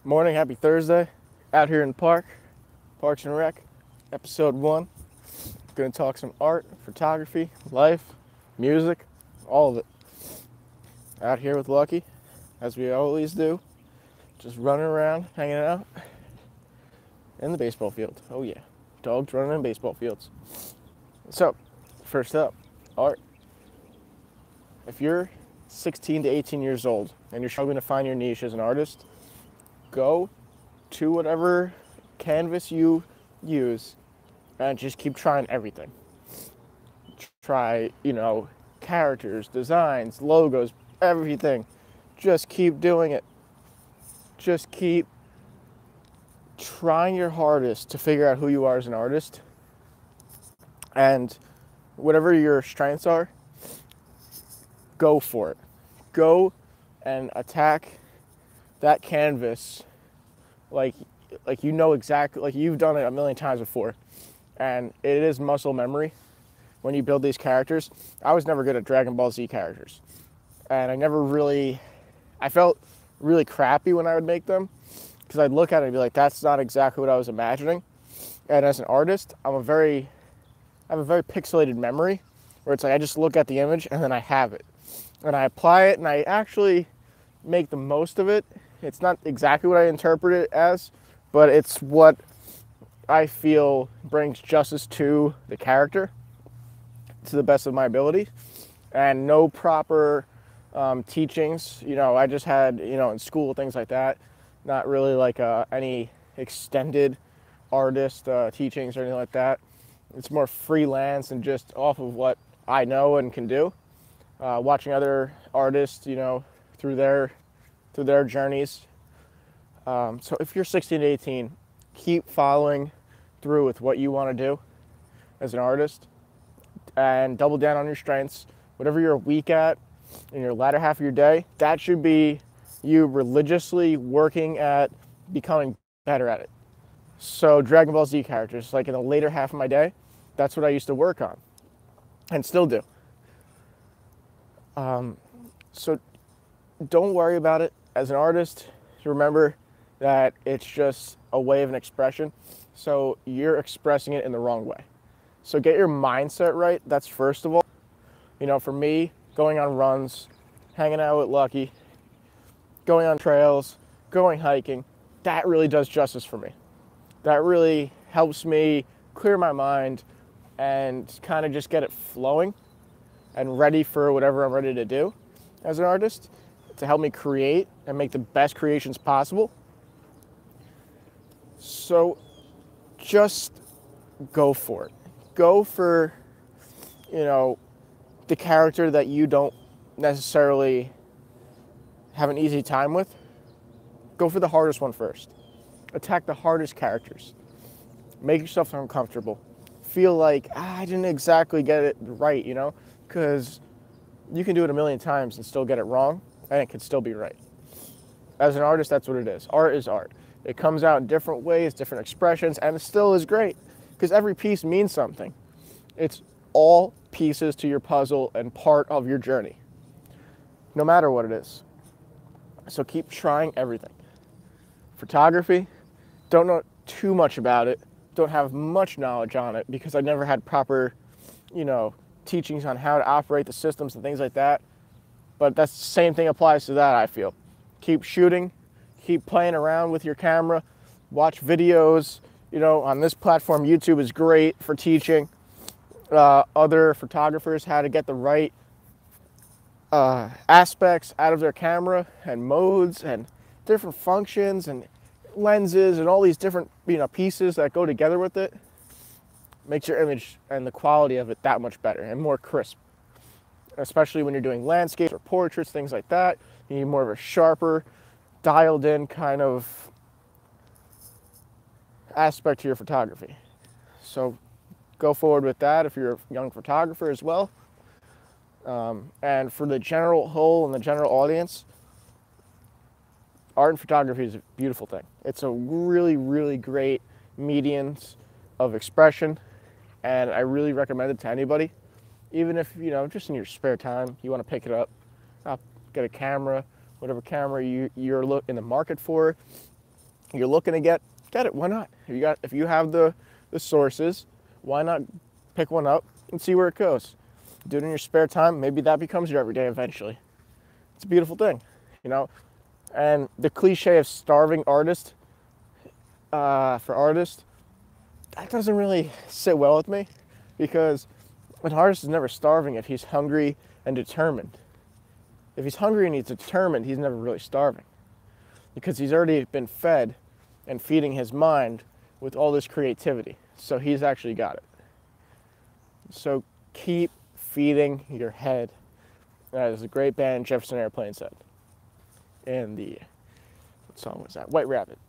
Morning, happy Thursday. Out here in the park, Parks and Rec, episode 1. Gonna talk some art, photography, life, music, all of it. Out here with Lucky, as we always do, just running around, hanging out in the baseball field. Oh yeah, dogs running in baseball fields. So, first up, art. If you're 16 to 18 years old and you're struggling to find your niche as an artist, go to whatever canvas you use and just keep trying everything. Try, characters, designs, logos, everything. Just keep doing it. Just keep trying your hardest to figure out who you are as an artist. And whatever your strengths are, go for it. Go and attack that canvas like you know exactly, like you've done it a million times before. And it is muscle memory when you build these characters. I was never good at Dragon Ball Z characters. And I felt really crappy when I would make them, because I'd look at it and be like, that's not exactly what I was imagining. And as an artist, I have a very pixelated memory, where it's like I just look at the image and then I have it. And I apply it and I actually make the most of it. It's not exactly what I interpret it as, but it's what I feel brings justice to the character to the best of my ability. And no proper teachings. I just had, in school, things like that. Not really like any extended artist teachings or anything like that. It's more freelance and just off of what I know and can do. Watching other artists, through their journeys. So if you're 16 to 18, keep following through with what you want to do as an artist and double down on your strengths. Whatever you're weak at in your latter half of your day, that should be you religiously working at becoming better at it. So Dragon Ball Z characters, like in the later half of my day, that's what I used to work on and still do. So don't worry about it. As an artist, remember that it's just a way of an expression. So you're expressing it in the wrong way. So get your mindset right. That's first of all. For me, going on runs, hanging out with Lucky, going on trails, going hiking, that really does justice for me. That really helps me clear my mind and kind of just get it flowing and ready for whatever I'm ready to do as an artist, to help me create and make the best creations possible. So just go for it. Go for, the character that you don't necessarily have an easy time with. Go for the hardest one first. Attack the hardest characters. Make yourself uncomfortable. Feel like, I didn't exactly get it right, because you can do it a million times and still get it wrong, and it can still be right. As an artist, that's what it is. Art is art. It comes out in different ways, different expressions, and it still is great, because every piece means something. It's all pieces to your puzzle and part of your journey, no matter what it is. So keep trying everything. Photography, don't know too much about it, don't have much knowledge on it, because I never had proper, teachings on how to operate the systems and things like that. But that's the same thing applies to that, I feel. Keep shooting, keep playing around with your camera, watch videos. On this platform, YouTube is great for teaching other photographers how to get the right aspects out of their camera and modes and different functions and lenses and all these different pieces that go together with it. Makes your image and the quality of it that much better and more crisp, especially when you're doing landscapes or portraits, things like that. You need more of a sharper, dialed in kind of aspect to your photography. So go forward with that if you're a young photographer as well. And for the general whole and the general audience, art and photography is a beautiful thing. It's a really, really great mediums of expression, and I really recommend it to anybody. Even if, just in your spare time, you want to pick it up, get a camera, whatever camera you're in the market for, you're looking to get it. Why not? If you have the sources, why not pick one up and see where it goes? Do it in your spare time. Maybe that becomes your everyday eventually. It's a beautiful thing, you know. And the cliche of starving artist, for artists, that doesn't really sit well with me, because an artist is never starving if he's hungry and determined. If he's hungry and he's determined, he's never really starving, because he's already been fed and feeding his mind with all this creativity. So he's actually got it. So keep feeding your head. That is a great band, Jefferson Airplane said. And what song was that? White Rabbit.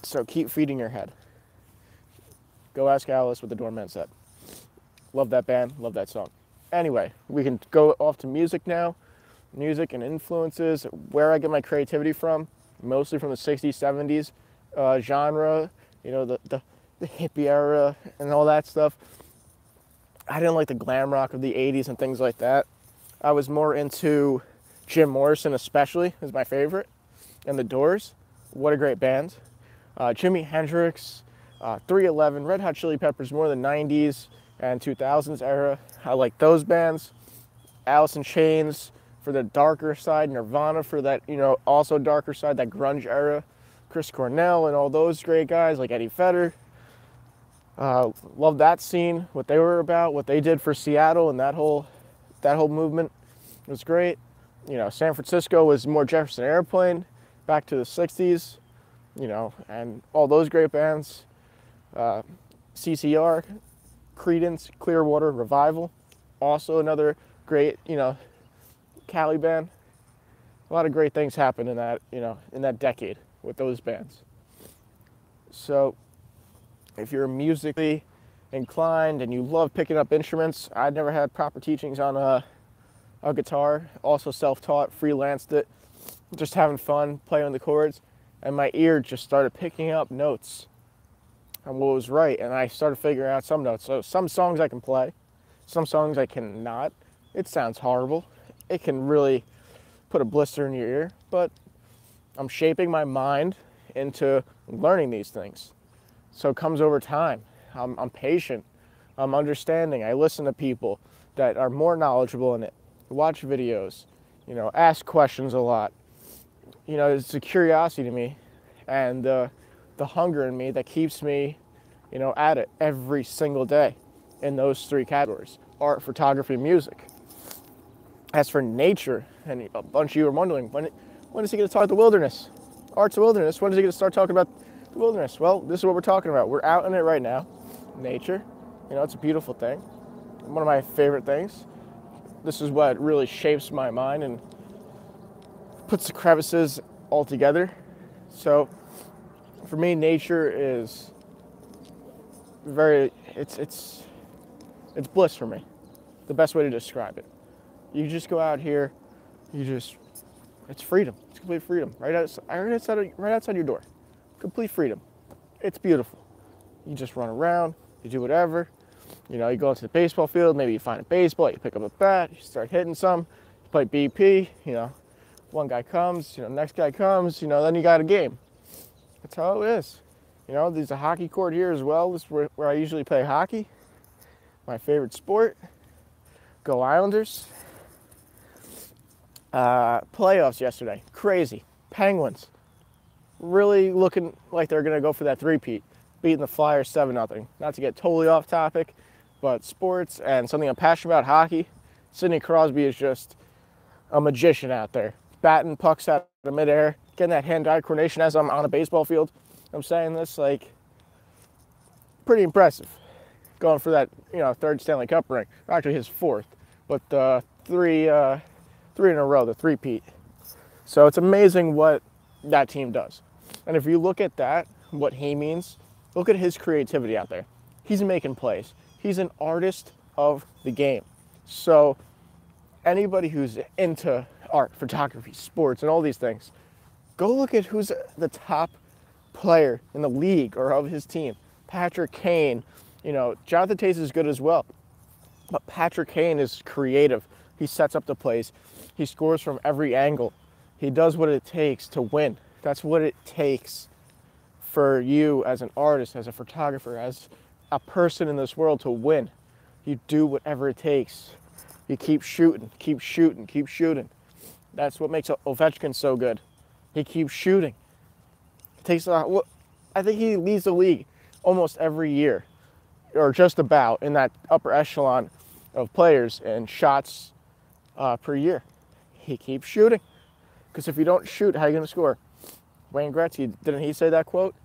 So keep feeding your head. Go ask Alice what the doorman said. Love that band, love that song. Anyway, we can go off to music now. Music and influences, where I get my creativity from, mostly from the 60s, 70s genre, you know, the hippie era and all that stuff. I didn't like the glam rock of the 80s and things like that. I was more into Jim Morrison, especially, is my favorite, and The Doors. What a great band. Jimi Hendrix, 311, Red Hot Chili Peppers, more the 90s and 2000s era. I like those bands. Alice in Chains for the darker side, Nirvana for that, you know, also darker side, that grunge era. Chris Cornell and all those great guys like Eddie Vedder. Love that scene, what they were about, what they did for Seattle, and that whole movement was great. You know, San Francisco was more Jefferson Airplane, back to the 60s, you know, and all those great bands. CCR, Creedence, Clearwater Revival, also another great, you know, Cali band. A lot of great things happened in that, you know, in that decade with those bands. So if you're musically inclined and you love picking up instruments, I never had proper teachings on a guitar, also self-taught, freelanced it, just having fun playing the chords, and my ear just started picking up notes on what was right, and I started figuring out some notes. So some songs I can play, some songs I cannot. It sounds horrible. It can really put a blister in your ear, but I'm shaping my mind into learning these things. So it comes over time. I'm patient. I'm understanding. I listen to people that are more knowledgeable in it. Watch videos. You know, ask questions a lot. You know, it's a curiosity to me, and the hunger in me that keeps me, you know, at it every single day in those three categories: art, photography, music. As for nature, and a bunch of you are wondering, when is he going to talk the wilderness? Art's the wilderness. When is he going to start talking about the wilderness? Well, this is what we're talking about. We're out in it right now. Nature, you know, it's a beautiful thing. One of my favorite things. This is what really shapes my mind and puts the crevices all together. So for me, nature is it's bliss for me. The best way to describe it. You just go out here, it's freedom. It's complete freedom. Right outside your door. Complete freedom. It's beautiful. You just run around, you do whatever. You know, you go into the baseball field, maybe you find a baseball, you pick up a bat, you start hitting some, you play BP, you know, one guy comes, you know, next guy comes, you know, then you got a game. That's how it is. You know, there's a hockey court here as well. This is where I usually play hockey. My favorite sport. Go Islanders. Playoffs yesterday. Crazy. Penguins. Really looking like they're going to go for that three-peat. Beating the Flyers 7-0. Not to get totally off topic, but sports and something I'm passionate about, hockey. Sidney Crosby is just a magician out there. Batting pucks out of midair, getting that hand-eye coordination as I'm on a baseball field. I'm saying this, like, pretty impressive. Going for that, you know, third Stanley Cup ring. Actually, his fourth, but three in a row, the three-peat. So it's amazing what that team does. And if you look at that, what he means, look at his creativity out there. He's making plays. He's an artist of the game. So anybody who's into art, photography, sports, and all these things, go look at who's the top player in the league or of his team. Patrick Kane, you know, Jonathan Toews is good as well. But Patrick Kane is creative. He sets up the plays. He scores from every angle. He does what it takes to win. That's what it takes for you as an artist, as a photographer, as a person in this world to win. You do whatever it takes. You keep shooting, keep shooting, keep shooting. That's what makes Ovechkin so good. He keeps shooting. It takes I think he leads the league almost every year, or just about, in that upper echelon of players and shots per year. He keeps shooting. Because if you don't shoot, how are you going to score? Wayne Gretzky, didn't he say that quote?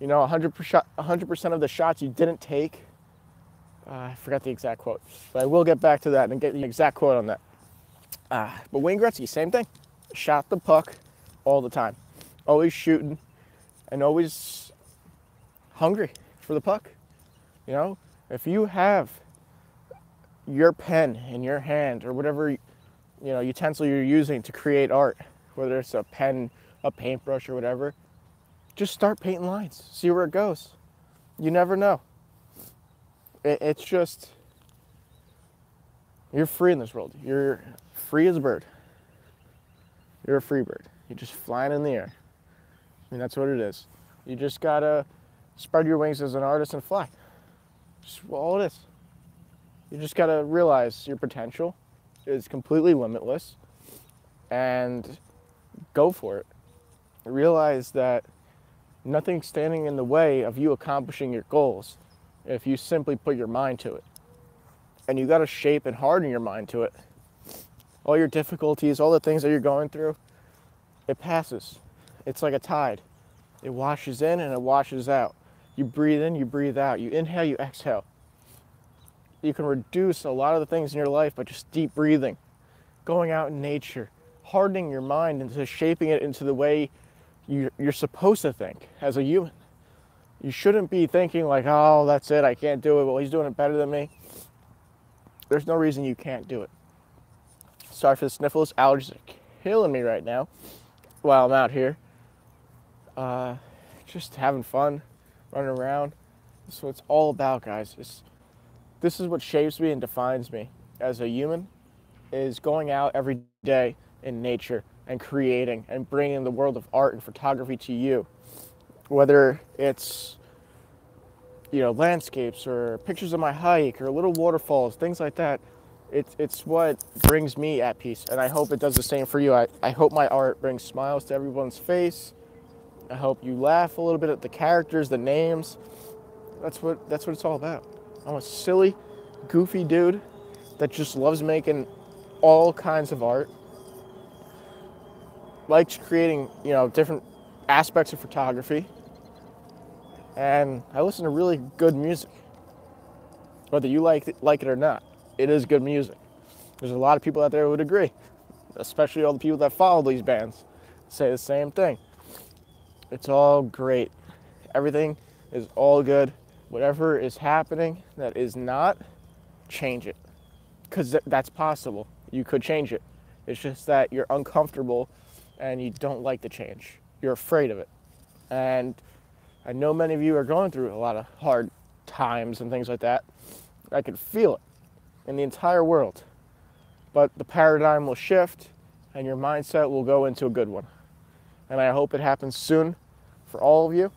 100% of the shots you didn't take. I forgot the exact quote, but I will get back to that and get the exact quote on that. But Wayne Gretzky, same thing. Shot the puck all the time. Always shooting and always hungry for the puck. If you have your pen in your hand or whatever utensil you're using to create art, whether it's a pen, a paintbrush, or whatever, just start painting lines. See where it goes. You never know. It's just, you're free in this world. You're free as a bird. You're a free bird. You're just flying in the air. That's what it is. You just gotta spread your wings as an artist and fly. Just all it is. You just gotta realize your potential is completely limitless and go for it. Realize that nothing's standing in the way of you accomplishing your goals if you simply put your mind to it. And you gotta shape and harden your mind to it. All your difficulties, all the things that you're going through, it passes. It's like a tide. It washes in and it washes out. You breathe in, you breathe out. You inhale, you exhale. You can reduce a lot of the things in your life by just deep breathing, going out in nature, hardening your mind into shaping it into the way you're supposed to think as a human. You shouldn't be thinking like, oh, that's it, I can't do it. Well, he's doing it better than me. There's no reason you can't do it. Sorry for the sniffles. Allergies are killing me right now while I'm out here. Just having fun, running around. That's what it's all about, guys. This is what shapes me and defines me as a human, is going out every day in nature and creating and bringing the world of art and photography to you. Whether it's, landscapes or pictures of my hike or little waterfalls, things like that. It's what brings me at peace, and I hope it does the same for you. I hope my art brings smiles to everyone's face. I hope you laugh a little bit at the characters, the names. That's what it's all about. I'm a silly, goofy dude that just loves making all kinds of art. Likes creating, different aspects of photography. And I listen to really good music. Whether you like it or not, it is good music. There's a lot of people out there who would agree, especially all the people that follow these bands, say the same thing. It's all great. Everything is all good. Whatever is happening that is not, change it. Because that's possible. You could change it. It's just that you're uncomfortable and you don't like the change. You're afraid of it. And I know many of you are going through a lot of hard times and things like that. I can feel it in the entire world. But the paradigm will shift and your mindset will go into a good one. And I hope it happens soon for all of you.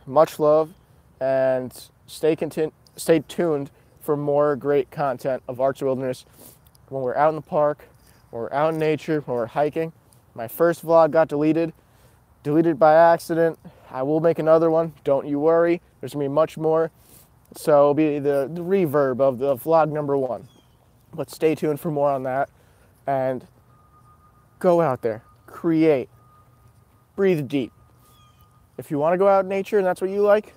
Much love, and stay tuned for more great content of Arts Wilderness when we're out in the park, when we're out in nature, when we're hiking. My first vlog got deleted by accident. I will make another one, don't you worry. There's gonna be much more. So it'll be the reverb of the vlog number 1. But stay tuned for more on that. And go out there, create, breathe deep. If you want to go out in nature and that's what you like,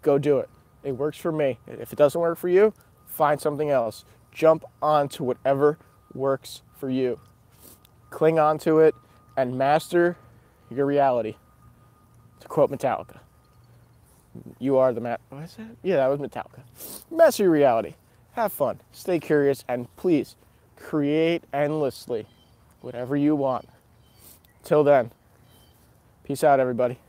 go do it. It works for me. If it doesn't work for you, find something else. Jump onto whatever works for you. Cling onto it and master your reality. To quote Metallica. You are the what is that? Yeah, that was Metallica. Master your reality. Have fun. Stay curious. And please, create endlessly. Whatever you want. Till then, peace out, everybody.